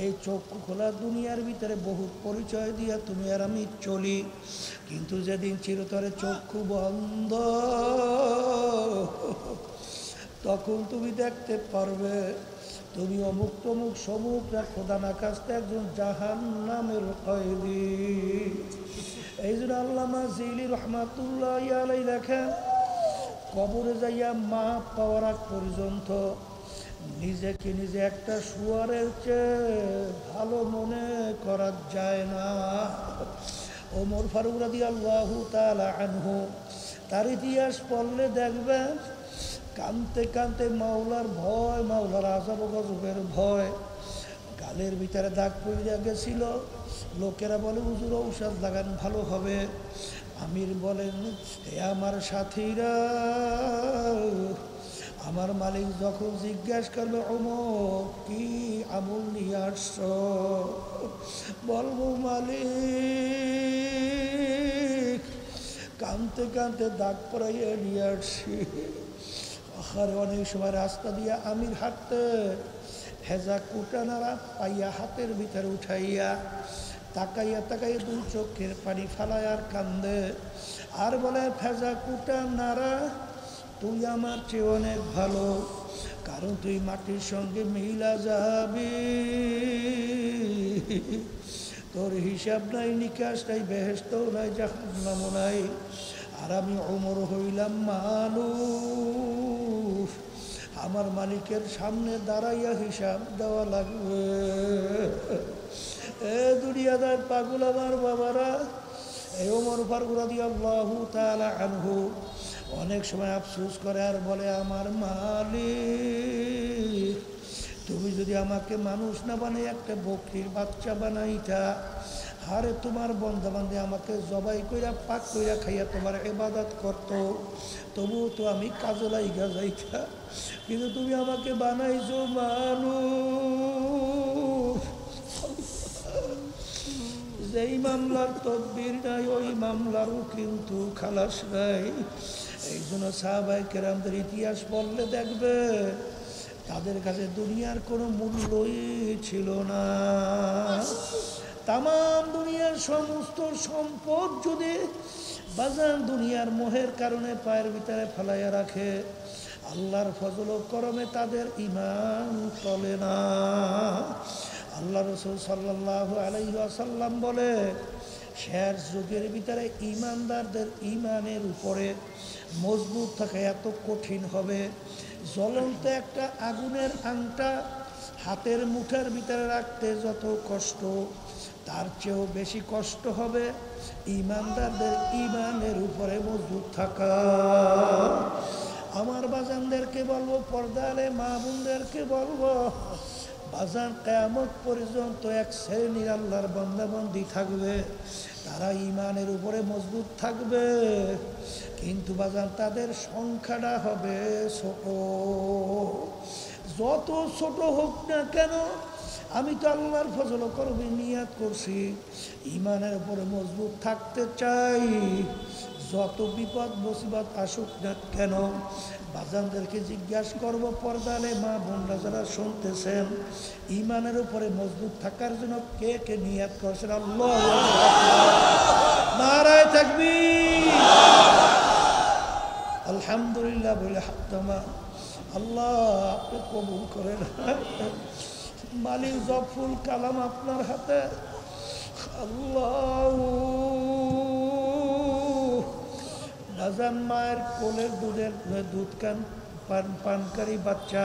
এই চক্ষু খোলা দুনিয়ার ভিতরে বহুত পরিচয় দিয়া তুমি আর আমি চলি, কিন্তু যেদিন চিরতরে চক্ষু বন্ধ তখন তুমি দেখতে পারবে তুমি অমুক তমুক সমুক খোদা না কাছতে একজন জাহান্নামের কয়েদি। এই জন্য আল্লামা জিলি রহমাতুল্লাহ আলাই লেখেন, কবরে যাইয়া মা পাওয়ার আগ পর্যন্ত নিজেকে নিজে একটা শুয়ারের চেয়ে ভালো মনে করা যায় না। ওমর ফারুক রাদিয়াল্লাহু তাআলা আনহু তার ইতিহাস পড়লে দেখবেন কানতে কানতে মাওলার ভয়, মাওলার আযাব গজবের ভয়, গালের ভিতরে দাগ পড়ে গেছিল। লোকেরা বলে হুজুর ঔষধ লাগান ভালো হবে। আমির বলেন, হে আমার সাথীরা, আমার মালিক যখন জিজ্ঞাসা করবে ওমর কি আমল নিয়ে আসছ, বলবো মালিক কানতে কানতে দাগ পড়াইয়া নিয়ে আসছি। আর অনেক সময় রাস্তা দিয়ে আমির হাঁটতে ভেজা কুটানারা পাইয়া হাতের ভিতরে উঠাইয়া তাকাইয়া তাকাইয়া দুই চোখের পানি ফালায় আর কান্দে আর বলে, ভেজা কুটা নারা তুই আমার চেয়ে অনেক ভালো, কারণ তুই মাটির সঙ্গে মিলা যাবি, তোর হিসাব নাই নিকাশ নাই, বেহেশতও নাই জাহান্নামও নাই। আর আমি ওমর হইলাম মানুষ, আমার মালিকের সামনে দাঁড়াইয়া হিসাব দেওয়া লাগবে। এ দুনিয়াদার পাগল আমার বাবারা, এই ওমর ফারুক রাদিয়াল্লাহু তাআলা আনহু অনেক সময় আফসোস করে আর বলে, আমার মালিক তুমি যদি আমাকে মানুষ না বানিয়ে একটা বকরির বাচ্চা বানাইতা, আরে তোমার বন্দাবান্ধে আমাকে জবাই কইরা পাক কইরা খাইয়া তোমার ইবাদত করত, তবুও তো আমি কাজে লাইগা যাইতা, কিন্তু তুমি আমাকে বানাইছো মানুষ। যেই মামলার তদবির নাই ওই মামলারও কিন্তু খালাস নাই। এই জন্য সাহাবায়ে কেরামদের ইতিহাস বললে দেখবে তাদের কাছে দুনিয়ার কোনো মূল্যই ছিল না। তাম দুনিয়ার সমস্ত সম্পদ যদি বাজান দুনিয়ার মোহের কারণে পায়ের ভিতরে ফেলাইয়া রাখে, আল্লাহর ফজল ও করমে তাদের ঈমান চলে না। আল্লাহ রাসূল সাল্লাল্লাহু আলাইহি ওয়াসাল্লাম বলে, শেষ যুগের ভিতরে ঈমানদারদের ঈমানের উপরে মজবুত থাকা এত কঠিন হবে, জ্বলন্ত একটা আগুনের আংটা হাতের মুঠার ভিতরে রাখতে যত কষ্ট, তার চেয়েও বেশি কষ্ট হবে ঈমানদারদের ঈমানের উপরে মজবুত থাকা। আমার বাজানদেরকে বলবো, পর্দালে মা বোনদেরকে বলবো, বাজান কিয়ামত পর্যন্ত এক শ্রেণীর আল্লাহর বান্দাবান্দি থাকবে, তারা ঈমানের উপরে মজবুত থাকবে, কিন্তু বাজান তাদের সংখ্যাটা হবে ছোট। যত ছোট হোক না কেন, আমি তো আল্লাহর ফজল ও করমে নিয়াত করছি, ঈমানের উপরে মজবুত থাকতে চাই, যত বিপদ মুসিবত আসুক না কেন। বাজানদেরকে জিজ্ঞাসা করব, পর্দালে মা বোনরা যারা শুনতেছেন, ঈমানের উপরে মজবুত থাকার জন্য কে কে নিয়াত করছেন? আল্লাহু আকবার, নারায়ে তাকবীর, আলহামদুলিল্লাহ বলে হাত নামা। আল্লাহ আপনি কবুল করেন। মালিক জফুল কালাম আপনার হাতে। আল্লাহ বাজান মায়ের কোলের দুধ পানকারী বাচ্চা,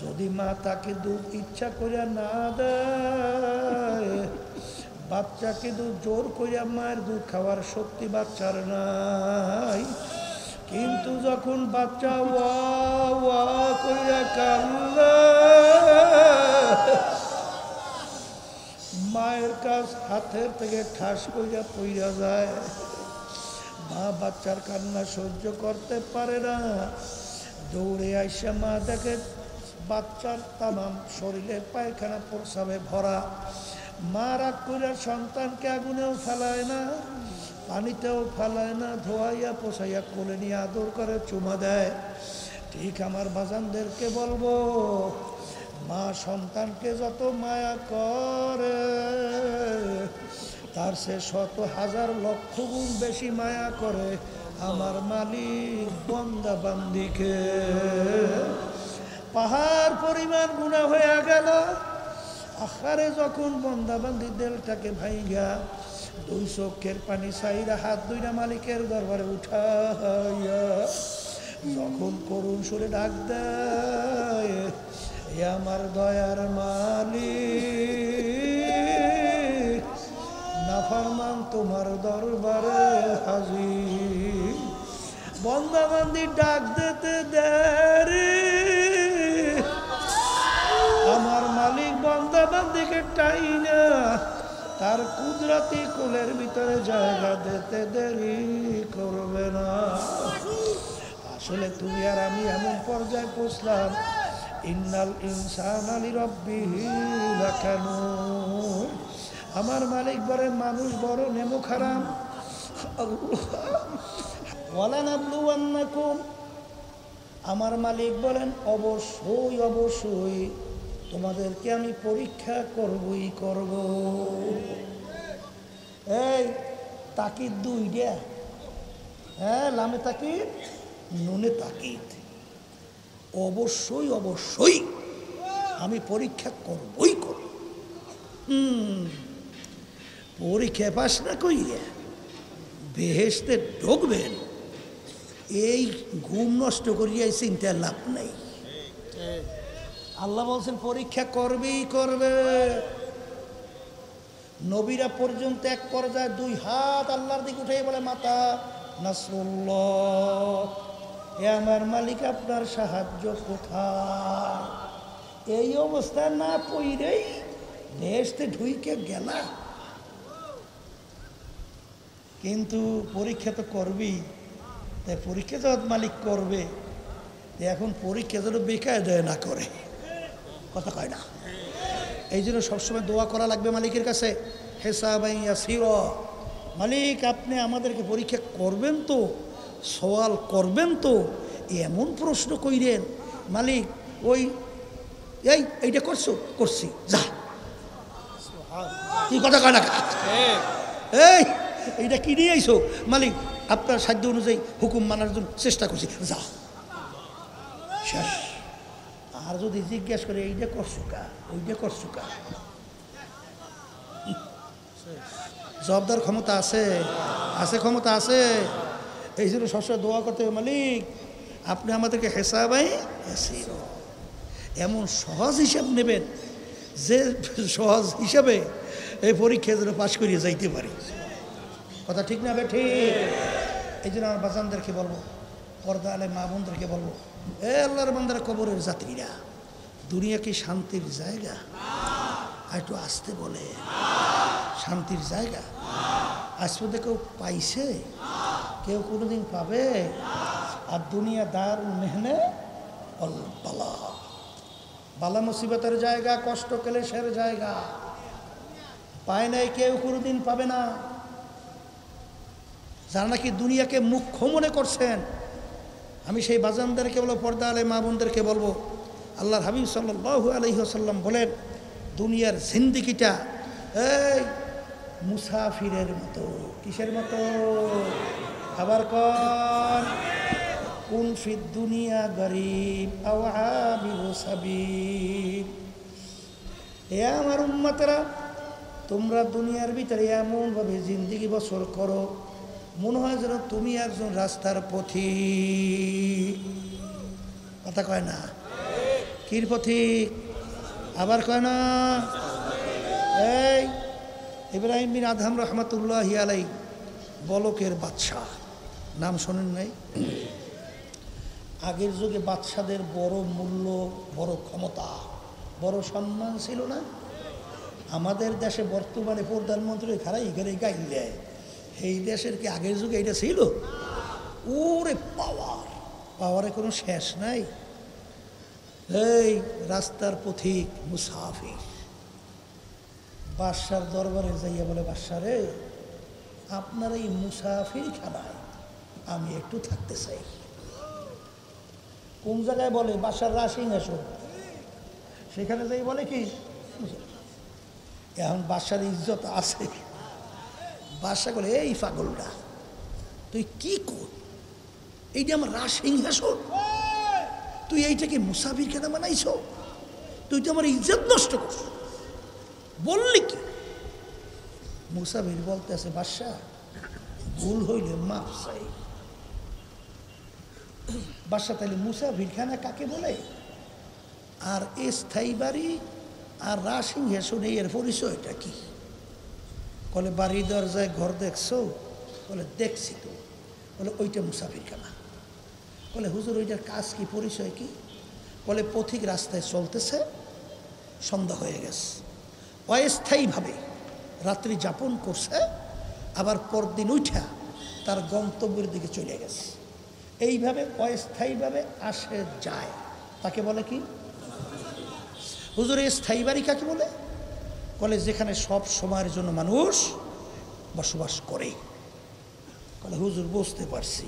যদি মা তাকে দুধ ইচ্ছা করিয়া না দেয়, বাচ্চাকে দুধ জোর করিয়া মায়ের দুধ খাওয়ার শক্তি বাচ্চার নাই, কিন্তু যখন বাচ্চা ওয়া ওয়া কইরা কান্দে, মায়ের কাছ হাতের থেকে ঠাস কইরা পইরা যায়, মা বাচ্চার কান্না সহ্য করতে পারে না, দৌড়ে আইসা মা দেখে বাচ্চার তামাম শরীরে পায়খানা প্রস্রাবে ভরা। মা রাগ কইরা সন্তানকে আগুনেও ফেলায় না, পানিতেও ফেলায় না, ধোয়াইয়া পোষাইয়া কোলে নিয়ে আদর করে চুমা দেয়। ঠিক আমার বাজানদেরকে বলবো, মা সন্তানকে যত মায়া করে তার সে শত হাজার লক্ষ গুণ বেশি মায়া করে আমার মালিক বান্দা বান্দিকে। পাহাড় পরিমাণ গুনাহ হয়ে গেল, আখারে যখন বান্দা বান্দির দিলটাকে ভাইঙ্গা দুই চোখের পানি সাইরা হাত দুইটা মালিকের দরবারে উঠাইয়া যখন করুণ সুরে ডাক দেয়, এ আমার দয়ার মালিক, নাফরমান তোমার দরবারে হাজির। বান্দা বান্দি ডাক দিতে দেরি, আমার মালিক বান্দা বান্দিকে টাইনা তার কুদরতি কোলের ভিতরে জায়গা দিতে দেরি করবে না। আসলে তুমি আর আমি এমন পর্যায়ে পৌঁছলাম, ইন্নাল ইনসানা লিরাব্বিহি লাকানুর। আমার মালিক বলেন মানুষ বড় নেমো খারাপ। ওয়ালানাবলুওয়ান্নাকুম, আমার মালিক বলেন অবশ্যই অবশ্যই তোমাদেরকে আমি পরীক্ষা করবই করব। এই তাকিদ দুইটা, হ্যাঁ, লামে তাকিদ নুনে তাকিদ। অবশ্যই অবশ্যই আমি পরীক্ষা করবই করব। পরীক্ষা পাস না কইয়া বেহেশতে ঢুকবেন, এই ঘুম নষ্ট করিয়া চিন্তা লাভ নাই। আল্লাহ বলছেন পরীক্ষা করবেই করবে। নবীরা পর্যন্ত এক পর্যায়ে দুই হাত আল্লাহর দিকে উঠে বলে, মাতা নাসরুল্লাহ, এ আমার মালিক আপনার সাহায্য কোথায়? এই অবস্থা না পইরেই বেহেশতে ঢুইকে গেলা। কিন্তু পরীক্ষা তো করবি, তাই পরীক্ষা তো মালিক করবে, এখন পরীক্ষা যেন বেকায়দায় না করে, কথা কয় না। এই জন্য সবসময় দোয়া করা লাগবে মালিকের কাছে, হিসাবান ইয়াসীরা, মালিক আপনি আমাদেরকে পরীক্ষা করবেন তো, সওয়াল করবেন তো, এমন প্রশ্ন কইরেন মালিক, ওই এইটা করছো, করছি, যা, কি কথা কয় না, এই এইটা কি নিয়ে আইছো মালিক, আপনার সাধ্য অনুযায়ী হুকুম মানার জন্য চেষ্টা করছি, যা, শেষ। আর যদি জিজ্ঞেস করে এইটা করছো কা, ওইটা করছো কা, জবাবদার ক্ষমতা আছে, আছে ক্ষমতা আছে। এই জন্য সবসময় দোয়া করতে হবে, মালিক আপনি আমাদেরকে হিসাবাই ইয়াসীরা, এমন সহজ হিসাব নেবেন যে সহজ হিসাবে এই পরীক্ষা যেন পাশ করিয়ে যাইতে পারি, কথা ঠিক না? ঠিক। এই জন্য আমার বাজানদেরকে বলবো, পর্দা আলে মা বোনদেরকে বলবো, এ আল্লাহর বান্দারা, কবরের যাত্রীরা, দুনিয়া কি শান্তির জায়গা? আর একটু আসতে বলে, শান্তির জায়গা আজ পর্যন্ত কেউ পাইছে? কেউ কোনোদিন পাবে? আর দুনিয়া দারুল মেহনে বালা, বালা মুসিবতের জায়গা, কষ্ট ক্লেশের জায়গা, পায় নাই কেউ, কোনোদিন পাবে না। যারা নাকি দুনিয়াকে মুখ্য মনে করছেন, আমি সেই বাজানদেরকে বলবো, পর্দা আলে মা বোনদেরকে বলবো, আল্লাহর হাবিব সাল্লাল্লাহু আলাইহি ওয়াসাল্লাম বলেন, দুনিয়ার জিন্দেগিটা এই মুসাফিরের মতো। কিসের মতো? আবার কর, কুন ফিদ দুনিয়া গরিব আও আবিরু সাবিল। এ আমার উম্মতেরা, তোমরা দুনিয়ার ভিতরে এমনভাবে জিন্দেগি বছর করো, মনে হয় যেন তুমি একজন রাস্তার পথিক, কথা কয় না? কির পথিক? আবার কয় না? এই ইব্রাহিম বিন আদহাম রহমতুল্লাহি আলাইহি, বলকের বাদশাহ, নাম শোনেন নাই? আগের যুগে বাদশাদের বড় মূল্য, বড় ক্ষমতা, বড় সম্মান ছিল না? আমাদের দেশে বর্তমানে প্রধানমন্ত্রী খারাই ঘরে গাইলে, এই দেশের কি আগের যুগে এটা ছিল? ওরে পাওয়ার, পাওয়ারে কোনো শেষ নাই। এই রাস্তার পথিক মুসাফির বাদশার দরবারে যাইয়া বলে, বাদশা রে, আপনার এই মুসাফির খানায় আমি একটু থাকতে চাই। কোন জায়গায় বলে? বাদশার রাজসিংহাসন। সেখানে যাই বলে কি এখন বাদশার ইজ্জত আছে। বাদশা বলে এই পাগলটা তুই কি কর, এইটা আমার রাজ সিংহাসন, তুই এইটাকে মুসাফির কেন বানাইছ, তুই তো আমার ইজ্জত নষ্ট কর, বললি কি? মুসাফির বলতেছে বাদশা ভুল হইলে মাফ চাই। বাদশা তাহলে মুসাফির খানা কাকে বলে, আর স্থায়ী বাড়ি আর রাজ সিংহাসন এর পরিচয়টা কি? বলে বাড়ি দরজায় ঘর দেখছো? বলে দেখছি তো। বলে ওইটা মুসাফিরখানা। বলে হুজুর ওইটার কাজ কি, পরিচয় কি? বলে পথিক রাস্তায় চলতেছে, সন্ধ্যা হয়ে গেছে, অস্থায়ীভাবে রাত্রি যাপন করছে, আবার পরদিন উঠা তার গন্তব্যের দিকে চলে গেছে। এইভাবে অস্থায়ীভাবে আসে যায়, তাকে বলে কি? হুজুর স্থায়ী বাড়ি কাকে বলে? বলে যেখানে সব সময়ের জন্য মানুষ বসবাস করে। বলে হুজুর বুঝতে পারছি,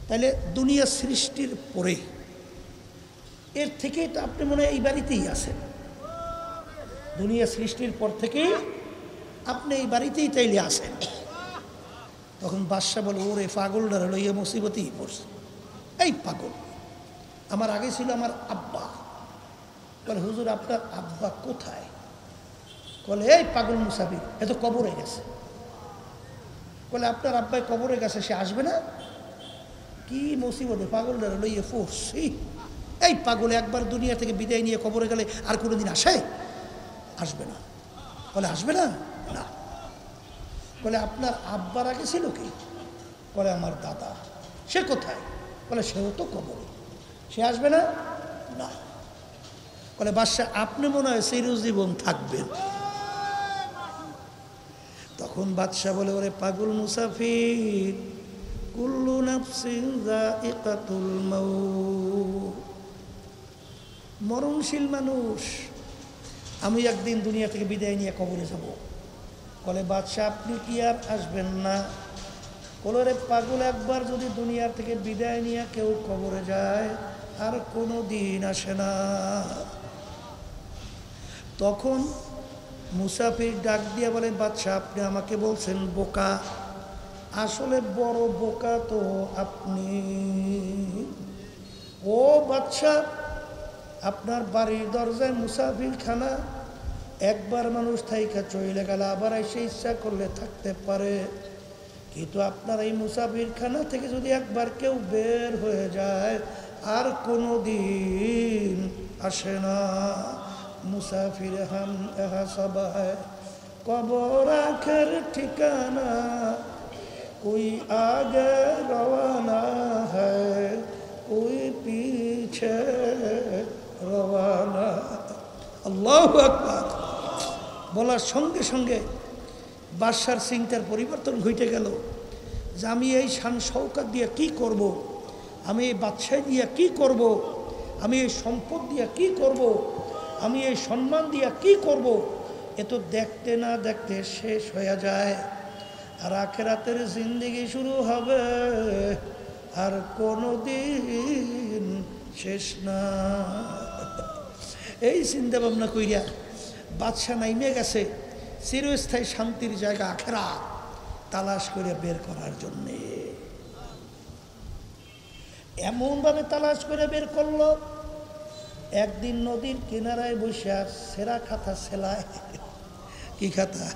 তাহলে দুনিয়া সৃষ্টির পরে এর থেকে তো আপনি মনে হয় এই বাড়িতেই আছেন, দুনিয়া সৃষ্টির পর থেকে আপনি এই বাড়িতেই তাইলে আছেন। তখন বাদশা বলে ওরে পাগলটার হলো ইয়ে মুসিবতেই পড়ছে। এই পাগল, আমার আগে ছিল আমার আব্বা। বলে হুজুর আপনার আব্বা কোথায়? বলে এই পাগল মুসাফির, এ তো কবরে গেছে। বলে আপনার আব্বাই কবরে গেছে, সে আসবে না? কি মুসিবতে পাগলটার লইয়ে পড়ছি। এই পাগল একবার দুনিয়া থেকে বিদায় নিয়ে কবরে গেলে আর কোনোদিন আসে? আসবে না। বলে আসবে না? না। বলে আপনার আব্বার আগে ছিল কি? বলে আমার দাদা। সে কোথায়? বলে সেও তো কবরে, সে আসবে না? না। বলে বাদশা আপনি মনে হয় চিরজীবন থাকবেন। তখন বাদশা বলে ওরে পাগল মুসাফির, কুল্লু নাফসিন যায়িকাতুল মাউত, মরণশীল মানুষ, আমি একদিন দুনিয়া থেকে বিদায় নিয়ে কবরে যাব। বলে বাদশা আপনি কি আর আসবেন না? বলে রে পাগল, একবার যদি দুনিয়া থেকে বিদায় নিয়ে কেউ কবরে যায় আর কোনো দিন আসে না। তখন মুসাফির ডাক দিয়ে বলে বাদশা আপনি আমাকে বলছেন বোকা, আসলে বড় বোকা তো আপনি। ও বাদশা, আপনার বাড়ির দরজায় মুসাফির খানা, একবার মানুষ থাইকা চলে গেলে আবার এসে ইচ্ছা করলে থাকতে পারে, কিন্তু আপনার এই মুসাফির খানা থেকে যদি একবার কেউ বের হয়ে যায় আর কোনো দিন আসে না। মুসাফির হাম এহা সব হ্যায়, কবর আখের ঠিকানা, কোই আগে রওয়ানা হ্যায়, কোই পিছে রওয়ানা। আল্লাহু আকবার। বলার সঙ্গে সঙ্গে বাদশার চিন্তার পরিবর্তন ঘটে গেল যে আমি এই শান শৌকত দিয়ে কি করব, আমি এই বাদশাহ দিয়ে কি করব, আমি এই সম্পদ দিয়ে কি করব, আমি এই সম্মান দিয়ে কি করব। এ তো দেখতে না দেখতে শেষ হয়ে যায়, আর আখিরাতের জিন্দেগি শুরু হবে আর কোনো দিন শেষ না। এই চিন্তা ভাবনা কইরা বাদশা নাইমে গেছে চিরস্থায়ী শান্তির জায়গা আখিরাত তালাশ করে বের করার জন্যে। এমনভাবে তালাশ করে বের করলো, একদিন নদীর কিনারায় বসে সেরা খাতা সেলায়। কি খাতা?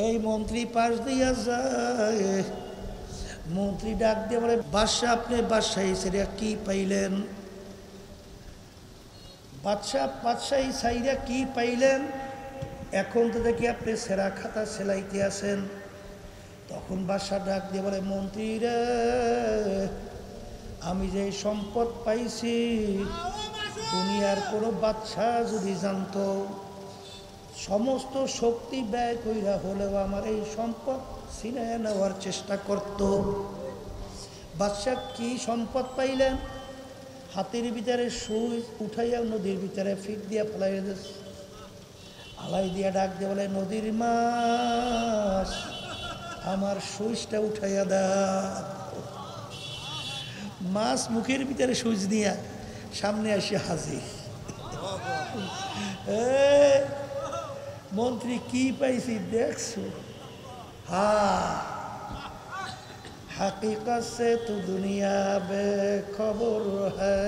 এই মন্ত্রী পাশ দিয়া যায়, মন্ত্রী ডাক দিয়ে বলে বাদশা আপনি বাদশাহী সেরা কি পাইলেন? বাদশাহী সাইরা কি পাইলেন? এখন তো দেখি আপনি সেরা খাতা সেলাইতে আছেন। তখন বাদশা ডাক দিয়ে বলে মন্ত্রী রে, আমি যে সম্পদ পাইছি দুনিয়ার কোনো বাদশা যদি জানতো, সমস্ত শক্তি ব্যয় কইরা হলেও আমার এই সম্পদ ছিনে নেওয়ার চেষ্টা করত। বাদশা কি সম্পদ পাইলেন? হাতের ভিতরে সুইচ উঠাইয়া নদীর ভিতরে ফিক দিয়া ফেলাই দিয়েছে। আলাই দিয়া ডাক দিয়ে বলে নদীর মাছ, আমার সুইচটা উঠাইয়া দাও। মাছ মুখের ভিতরে সুইচ দিয়া সামনে আসে হাজির। মন্ত্রী কি পাইছি দেখছো? হ্যাঁ, हकीकत से तो दुनिया बेखबर है,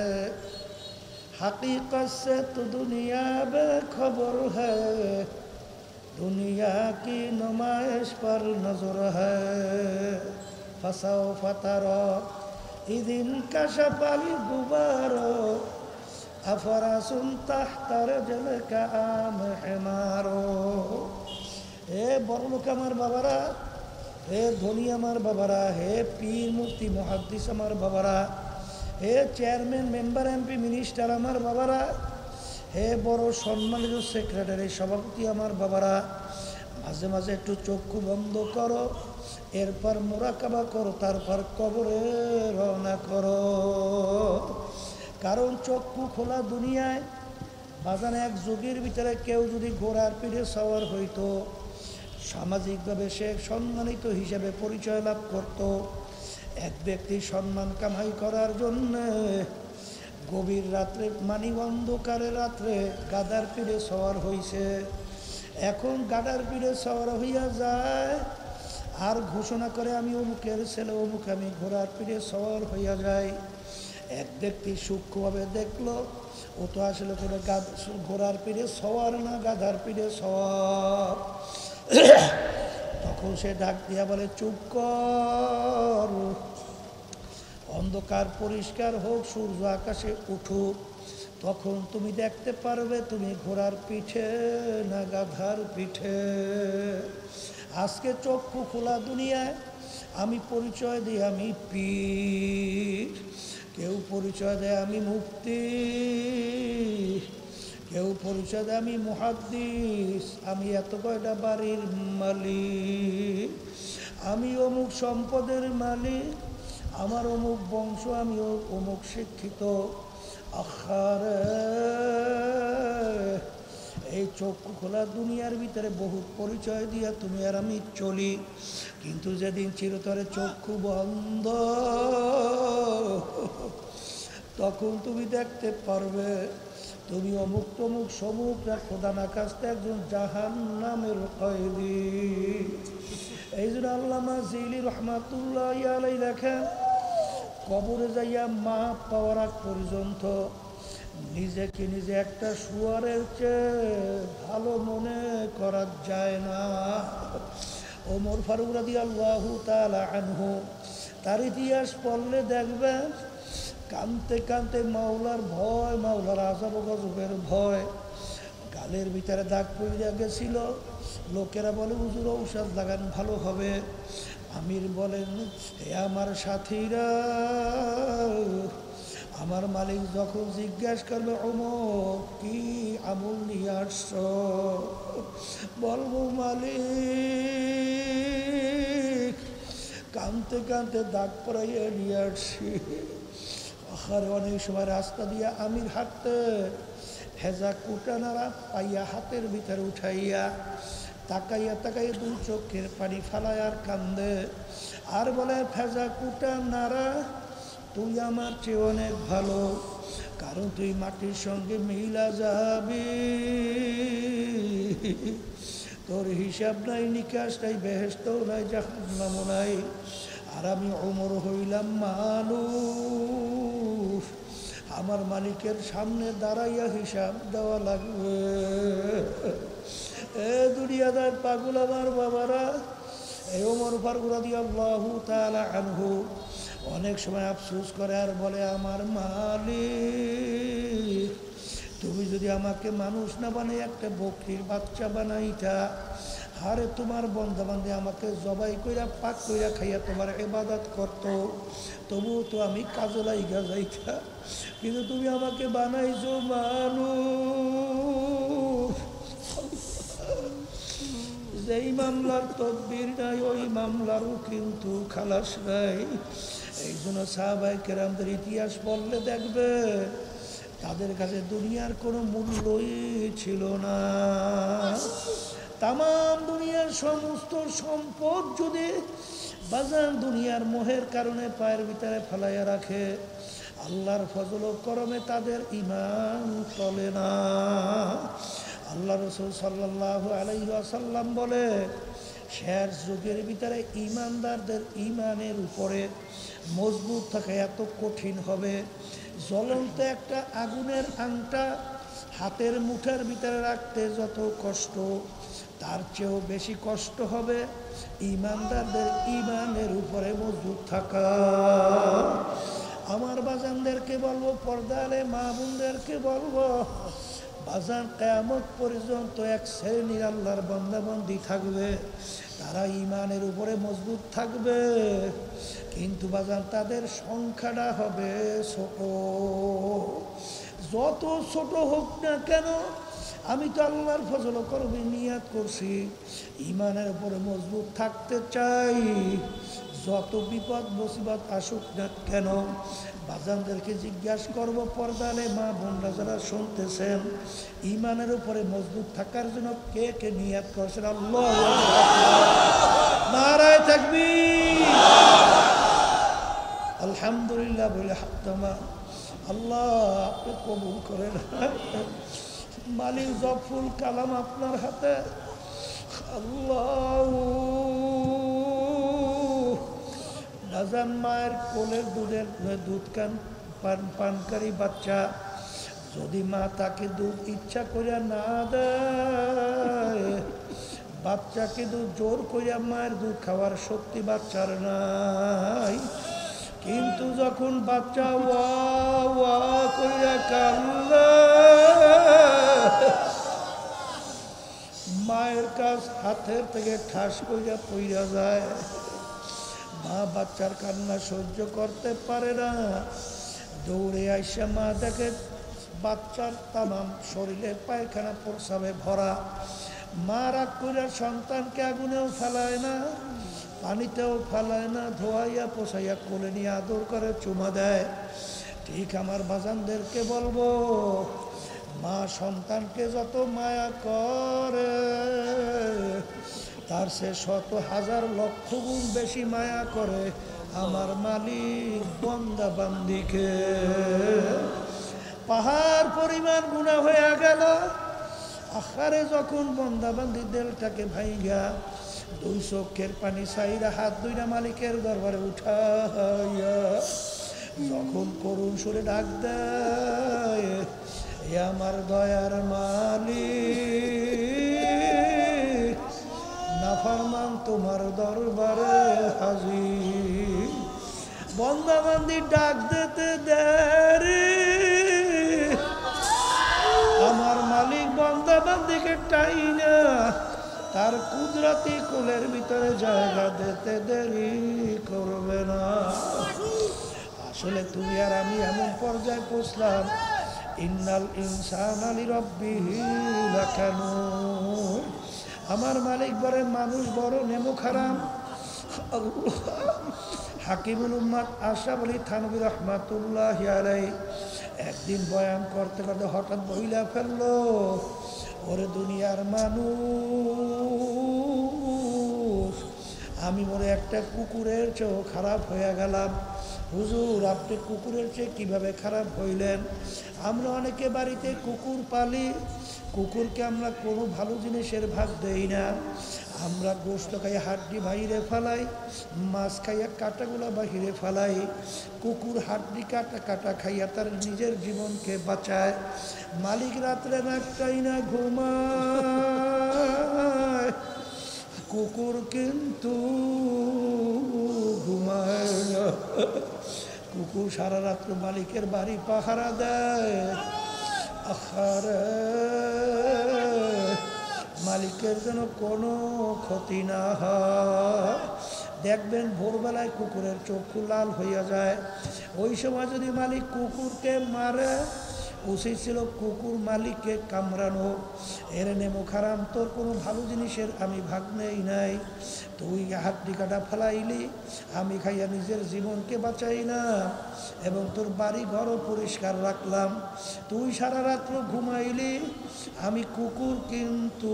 हकीकत से तो दुनिया बेखबर है, दुनिया की नुमाइश पर नजर है, फसाओ फतारो इदिन कशफल गुबारो अफरासुन तहता रजल का आम हिमारो। ए बड़ लोक आमार बाबारा, হে ধনী আমার বাবারা, হে পীর মুফতি মুহাদ্দিস আমার বাবারা, হে চেয়ারম্যান মেম্বার এমপি মিনিস্টার আমার বাবারা, হে বড় সম্মানিত সেক্রেটারি সভাপতি আমার বাবারা, মাঝে মাঝে একটু চক্ষু বন্ধ করো, এরপর মোরাকাবা করো, তারপর কবরে রওনা করো। কারণ চক্ষু খোলা দুনিয়ায় বাজানে এক যুগের ভিতরে কেউ যদি ঘোড়ার পিঠে সওয়ার হইতো, সামাজিকভাবে সে সম্মানিত হিসেবে পরিচয় লাভ করত। এক ব্যক্তি সম্মান কামাই করার জন্য গভীর রাত্রে মানে অন্ধকারের রাত্রে গাদার পিঠে সওয়ার হইছে। এখন গাদার পিঠে সওয়ার হইয়া যায় আর ঘোষণা করে আমি অমুকের ছেলে, অমুক আমি ঘোড়ার পিঠে সওয়ার হইয়া যাই। এক ব্যক্তি সূক্ষ্মভাবে দেখলো ও তো আসলে কোনো ঘোড়ার পিঠে সওয়ার না, গাধার পিঠে সওয়ার। তখন সে ডাক দিয়া বলে, চুপ কর, অন্ধকার পরিষ্কার হোক, সূর্য আকাশে উঠুক, তখন তুমি দেখতে পারবে তুমি ঘোড়ার পিঠে না গাধার পিঠে। আজকে চক্ষু খোলা দুনিয়ায় আমি পরিচয় দিই আমি পীর, কেউ পরিচয় দেয় আমি মুফতি, কেউ পরিচয় দেয় আমি মুহাদ্দিস, আমি এত কয়টা বাড়ির মালিক, আমি অমুক সম্পদের মালিক, আমার অমুক বংশ, আমি অমুক শিক্ষিত। আখারে এই চক্ষু খোলা দুনিয়ার ভিতরে বহুত পরিচয় দিয়া তুমি আর আমি চলি, কিন্তু যেদিন চিরতরে চক্ষু বন্ধ তখন তুমি দেখতে পারবে তুমি অমুক তমুক সমুক না খোদা না কাছতে একজন জাহান্নামের কয়েদি। এই জন্য আল্লামা জিলি রহমাতুল্লাহ আলাইহি লেখেন, কবরে যাইয়া মাপ পাওয়ার আগ পর্যন্ত নিজেকে নিজে একটা শুয়ারের চেয়ে ভালো মনে করা যায় না। ওমর ফারুক রাদিয়াল্লাহু তাআলা আনহু, তার ইতিহাস পড়লে দেখবেন কানতে কানতে মাওলার ভয়, মাওলার আযাব গজবের ভয়, গালের ভিতরে দাগ পড়ে গেছিল। লোকেরা বলে হুজুর ঔষধ লাগান ভালো হবে। আমির বলেন, হে আমার সাথীরা, আমার মালিক যখন জিজ্ঞাসা করবে ওমর কি আমল নিয়ে আসছ, বলবো মালিক কানতে কানতে দাগ পড়াইয়া নিয়ে আসছি। আরে অনেক সময় রাস্তা দিয়ে আমির হাঁটতে হেজা কুটা নাড়া পাইয়া হাতের ভিতরে উঠাইয়া তাকাইয়া তাকাইয়া দুই চোখের পানি ফালায় আর কান্দে আর বলে, ফেজা কুটা নাড়া তুই আমার চেয়ে অনেক ভালো, কারণ তুই মাটির সঙ্গে মিলা যাবি, তোর হিসাব নাই, নিকাশ নাই, বেহেশতও নাই, জাহান্নামও নাই। আর আমি ওমর হইলাম মানুষ, আমার মালিকের সামনে দাঁড়াইয়া হিসাব দেওয়া লাগবে। এ দুনিয়াদার পাগল আমার বাবারা, এই ওমর ফারুক রাদিয়াল্লাহু তাআলা আনহু অনেক সময় আফসোস করে আর বলে, আমার মালিক তুমি যদি আমাকে মানুষ না বানাই একটা বকরির বাচ্চা বানাইতা, আরে তোমার বন্ধা বান্ধে আমাকে জবাই কইরা পাক কইরা খাইয়া তোমার ইবাদত করতো, তবুও তো আমি কাজে লাইগা যাইতা, কিন্তু তুমি আমাকে বানাইছো মানুষ। যেই মামলার তদবির নাই ওই মামলারও কিন্তু খালাস নাই। এই জন্য সাহাবায়ে কেরামদের ইতিহাস পড়লে দেখবে তাদের কাছে দুনিয়ার কোনো মূল্যই ছিল না। তামাম দুনিয়ার সমস্ত সম্পদ যদি বাজার দুনিয়ার মোহের কারণে পায়ের ভিতরে ফেলাইয়া রাখে, আল্লাহর ফজল ও করমে তাদের ঈমান টলে না। আল্লাহ রাসূল সাল্লাল্লাহু আলাইহি ওয়াসাল্লাম বলে, শেষ যুগের ভিতরে ঈমানদারদের ঈমানের উপরে মজবুত থাকা এত কঠিন হবে, জ্বলন্ত একটা আগুনের আংটা হাতের মুঠার ভিতরে রাখতে যত কষ্ট, তার চেয়েও বেশি কষ্ট হবে ঈমানদারদের ঈমানের উপরে মজবুত থাকা। আমার বাজানদেরকে বলবো, পর্দালে মা বোনদেরকে বলবো, বাজান কিয়ামত পর্যন্ত এক শ্রেণীর আল্লাহর বান্দাবান্দি থাকবে, তারা ঈমানের উপরে মজবুত থাকবে, কিন্তু বাজান তাদের সংখ্যাটা হবে ছোট। যত ছোট হোক না কেন, আমি তো আল্লাহর ফজল করবে নিয়াত করছি, ঈমানের উপরে মজবুত থাকতে চাই। যত বিপদ মুসিবত আসুক না কেন, বাজানদেরকে জিজ্ঞাসা করবো, পর্দালে মা বোনরা যারা শুনতেছেন, ঈমানের উপরে মজবুত থাকার জন্য কে কে নিয়াত করছেন? আল্লাহ নারায়ে তাকবীর, আলহামদুলিল্লাহ বলে হাতমা। আল্লাহ আপনি কবুল করেন। মালিক জফুল কালাম আপনার হাতে। আল্লাহ বাজান মায়ের কোলের দুধ পানকারী বাচ্চা, যদি মা তাকে দুধ ইচ্ছা করিয়া না দেয়, বাচ্চাকে দুধ জোর করিয়া মায়ের দুধ খাওয়ার শক্তি বাচ্চার নাই, কিন্তু যখন বাচ্চা ওয়া ওয়া করিয়া কান্না, মায়ের কাছ হাতের থেকে ঠাস করিয়া পইরা যায়, মা বাচ্চার কান্না সহ্য করতে পারে না, দৌড়ে আইসা মা দেখে বাচ্চার তামাম শরীরে পায়খানা প্রস্রাবে ভরা। মা রাগ করে সন্তানকে আগুনেও ফেলায় না, পানিতেও ফেলায় না, ধোয়াইয়া পোষাইয়া কোলে নিয়ে আদর করে চুমা দেয়। ঠিক আমার বাজানদেরকে বলবো, মা সন্তানকে যত মায়া করে, তার সে শত হাজার লক্ষ গুণ বেশি মায়া করে আমার মালিক বান্দা বান্দিকে। পাহাড় পরিমাণ গুনাহ হয়ে গেল, আখারে যখন বান্দা বান্দি দিলটাকে ভাইগা দুই চোখের পানি সাইরা হাত দুইটা মালিকের দরবারে উঠাইয়া যখন করুণ সুরে ডাক দেয়, এ আমার দয়ার মালিক, নাফরমান তোমার দরবারে হাজির। বান্দা বান্দি ডাক দিতে দেরি, আমার মালিক বান্দা বান্দিকে টাইনা তার কুদরতি কোলের ভিতরে জায়গা দিতে দেরি করবে না। আসলে তুমি আর আমি এমন পর্যায়ে পৌঁছলাম, ইন্নাল ইনসানা লিরাব্বিহি লাকানুন। আমার মালিক বলে মানুষ বড় নেমো খারাপ। হাকিমুল উম্মাত আশরাফ আলী থানভী রহমাতুল্লাহি আলাইহি একদিন বয়ান করতে করতে হঠাৎ বইলা ফেললো, ওরে দুনিয়ার মানুষ, আমি মনে একটা কুকুরের চেয়েও খারাপ হয়ে গেলাম। হুজুর আপনি কুকুরের চেয়ে কিভাবে খারাপ হইলেন? আমরা অনেকে বাড়িতে কুকুর পালি, কুকুরকে আমরা কোনো ভালো জিনিসের ভাগ দেই না। আমরা গোশত খাইয়া হাড্ডি বাহিরে ফেলাই, মাছ খাইয়া কাটাগুলা বাহিরে ফেলাই। কুকুর হাড্ডি কাটা কাটা খাইয়া তার নিজের জীবনকে বাঁচায়। মালিক রাত্রে একটাই না ঘুমায়, কুকুর কিন্তু ঘুমায় না। কুকুর সারা রাত্র মালিকের বাড়ি পাহারা দেয়। আহারে মালিকের যেন কোনো ক্ষতি না হয়। দেখবেন ভোরবেলায় কুকুরের চক্ষু লাল হইয়া যায়। ওই সময় যদি মালিক কুকুরকে মারে, উচিত ছিল কুকুর মালিককে কামড়ানো। এর নেমো খারাম, তোর কোনো ভালো জিনিসের আমি ভাগ নেই নাই। তুই হাড্ডি কাটা ফেলাইলি, আমি খাইয়া নিজের জীবনকে বাঁচাই না এবং তোর বাড়ি ঘরও পরিষ্কার রাখলাম। তুই সারা রাত্র ঘুমাইলি, আমি কুকুর কিন্তু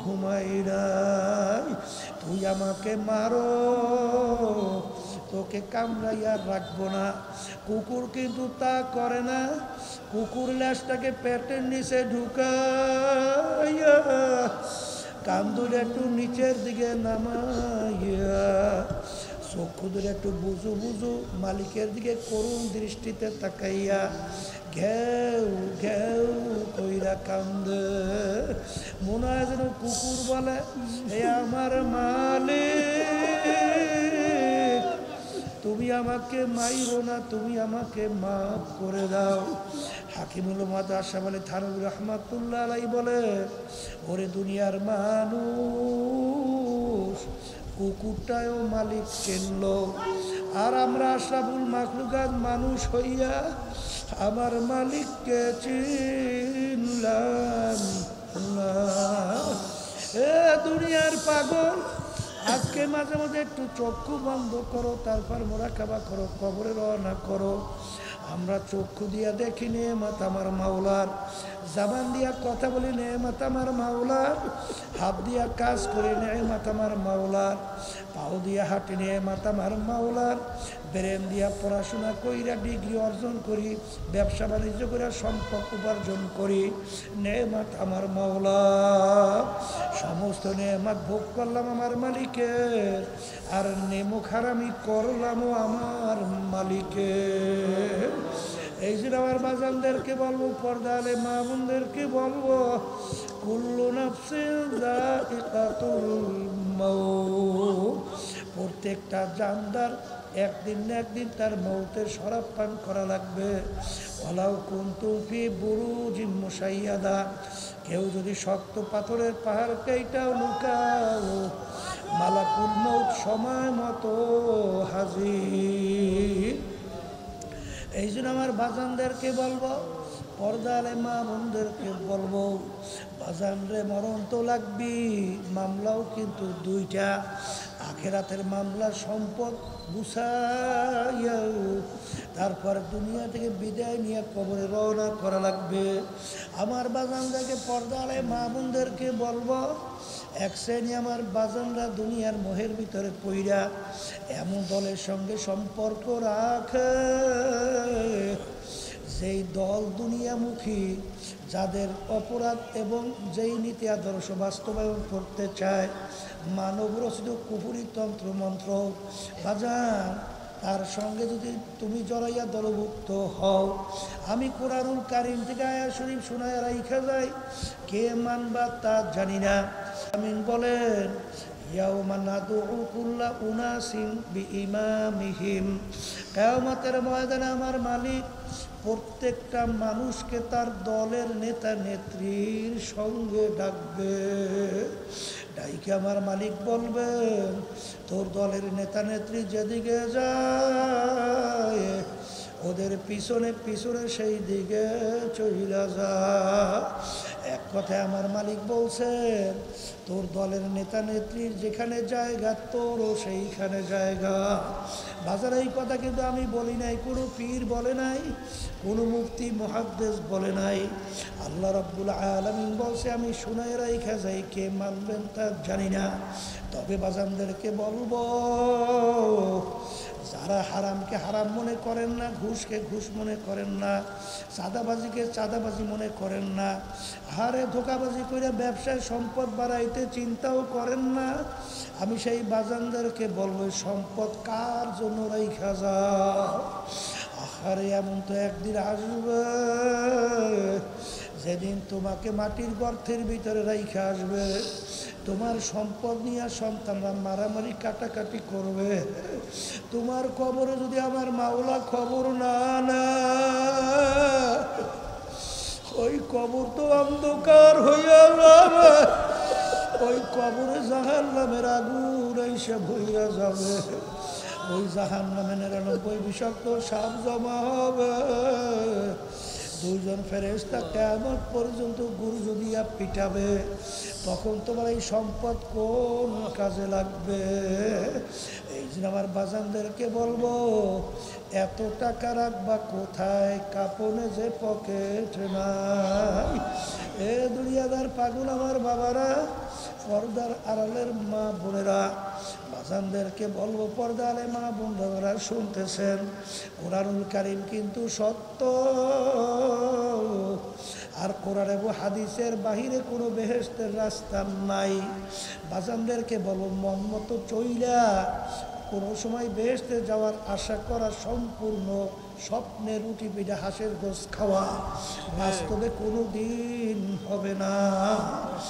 ঘুমাই নাই। তুই আমাকে মারো, তোকে কামড়াইয়া রাখবো না। কুকুর কিন্তু তা করে না, কুকুর ল্যাসটাকে পেটের নিচে ঢুকাইয়া কান ধরে একটু নিচের দিকে নামাইয়া চক্ষু ধরে একটু বুঝু বুঝু মালিকের দিকে করুণ দৃষ্টিতে তাকাইয়া ঘেউ ঘেউ কইরা কান্দে। মনে হয় যেন কুকুর বলে, হে আমার মালিক, তুমি আমাকে মাইরো না, তুমি আমাকে মাফ করে দাও। হাকিমুল উম্মাত আশরাফ আলী থানভী রাহমাতুল্লাহ আলাইহি বলে, ওরে দুনিয়ার মানুষ, কুকুরটাও মালিক চিনলো, আর আমরা আশরাফুল মাখলুকাত মানুষ হইয়া আমার মালিককে চিনলাম না। এ দুনিয়ার পাগল, আজকে মাঝে মাঝে একটু চক্ষু বন্ধ করো, তারপর মুরাকাবা করো, কবরে রওনা করো। আমরা চক্ষু দিয়া দেখি নেয়ামত আমার মাওলার, জবান দিয়া কথা বলি নেয়ামত আমার মাওলার, হাত দিয়া কাজ করি নেয়ামত আমার মাওলার, পাও দিয়া হাঁটি নেয়ামত আমার মাওলার, ব্রেন দিয়া পড়াশোনা কইরা ডিগ্রি অর্জন করি, ব্যবসা বাণিজ্য করে সম্পদ উপার্জন করি, নেয়ামত আমার মাওলার। সমস্ত নেয়ামত ভোগ করলাম আমার মালিকের, আর নেমুখ হারামি করলামও আমার মালিকের। এই জন্য আমার বাজানদেরকে বলবো, পর্দা আলে মা বোনদেরকে বলবো, কুল্লু নাফসিন যায়িকাতুল মাউত, প্রত্যেকটা জানদার একদিন না একদিন তার মৌতের শরাব পান করা লাগবে। ওয়ালাউ কুনতুম ফি বুরুজিম মুশাইয়াদা, কেউ যদি শক্ত পাথরের পাহাড় কেইটাও লুকাও, মালাকুল মৌত সময় মতো হাজির। এই জন্য আমার বাজানদেরকে বলবো, পর্দা আলে মা বোনদেরকে বলবো, বাজান রে মরণ তো লাগবি, মামলাও কিন্তু দুইটা। আখেরাতের মামলা সম্পদ গুছাইয়া তারপর দুনিয়া থেকে বিদায় নিয়ে কবরে রওনা করা লাগবে। আমার বাজানদেরকে, পর্দা আলে মা বোনদেরকে বলবো, এক শ্রেণী আমার বাজানরা দুনিয়ার মোহের ভিতরে পইরা এমন দলের সঙ্গে সম্পর্ক রাখে, যেই দল দুনিয়ামুখী, যাদের অপরাধ এবং যেই নীতি আদর্শ বাস্তবায়ন করতে চায়, মানব রচিত কুফুরি তন্ত্র মন্ত্র, বাজান তার সঙ্গে যদি তুমি জড়াইয়া দলভুক্ত হও, আমি কোরআনুল কারীম থেকে আয়াত শরীফ শোনায় রাইখা যাই, কে মানবা তা জানি না। আমিন বলেন, ইয়াউমা নাদউ কুল্লা উনাসিন বিইমামিহিম, কিয়ামতের ময়দানে আমার মালিক প্রত্যেকটা মানুষকে তার দলের নেতা নেত্রীর সঙ্গে ডাকবে। ডাইকে আমার মালিক বলবেন, তোর দলের নেতা নেত্রী যেদিকে যায় ওদের পিছনে পিছনে সেই দিকে চইলা যা। এক কথায় আমার মালিক বলছেন, তোর দলের নেতা নেত্রীর যেখানে জায়গা তোরও সেইখানে জায়গা। বাজার এই কথা কিন্তু আমি বলি নাই, কোনো পীর বলে নাই, কোনো মুফতি মুহাদ্দিস বলে নাই, আল্লাহ রাব্বুল আলামিন বলছে। আমি শুনাই রাইখা যাই, কে মানবেন তা জানি না, তবে বাজানদেরকে বলবো, যারা হারামকে হারাম মনে করেন না, ঘুষকে ঘুষ মনে করেন না, চাঁদাবাজিকে চাঁদাবাজি মনে করেন না, হারে ধোকাবাজি করে ব্যবসায় সম্পদ বাড়াইতে চিন্তাও করেন না, আমি সেই বাজানদেরকে বলবো, সম্পদ কার জন্য রাইখা যাও। আরে এমন তো একদিন আসবে যেদিন তোমাকে মাটির গর্তের ভিতরে রাইখা আসবে, তোমার সম্পদ নিয়ে সন্তানরা মারামারি কাটাকাটি করবে, তোমার কবরে যদি আমার মাওলা খবর না ওই কবর তো অন্ধকার হইয়া যাবে, ওই কবরে জাহান্নামের আগুন এসে ভইয়া যাবে, ওই জাহান্নামে 99 বিষাক্ত সাপ জমা হবে, দুইজন ফেরেশতা কিয়ামত পর্যন্ত গুরু দিয়া পিটাবে, তখন তোমার এই সম্পদ কোন কাজে লাগবে? এই জন্য আমার বাজানদেরকে বলবো, এত টাকা রাখবা কোথায়, কাপনে যে পকেট নাই, এ দুনিয়াদার পাগল আমার বাবারা, পর্দার আড়ালের মা বোনেরা, বাজানদেরকে বলবো, পর্দা আলে মা বোনেরা শুনতেছেন, কোরআনুল কারীম কিন্তু সত্য, আর কোরআন এবং হাদিসের বাহিরে কোনো বেহেশতের রাস্তা নাই। বাজানদেরকে বলবো, মন মতো চইলা কোনো সময় বেহেশতে যাওয়ার আশা করা সম্পূর্ণ স্বপ্নের, রুটি পিঠা হাঁসের গোশ খাওয়া, বাস্তবে কোনো দিন হবে না।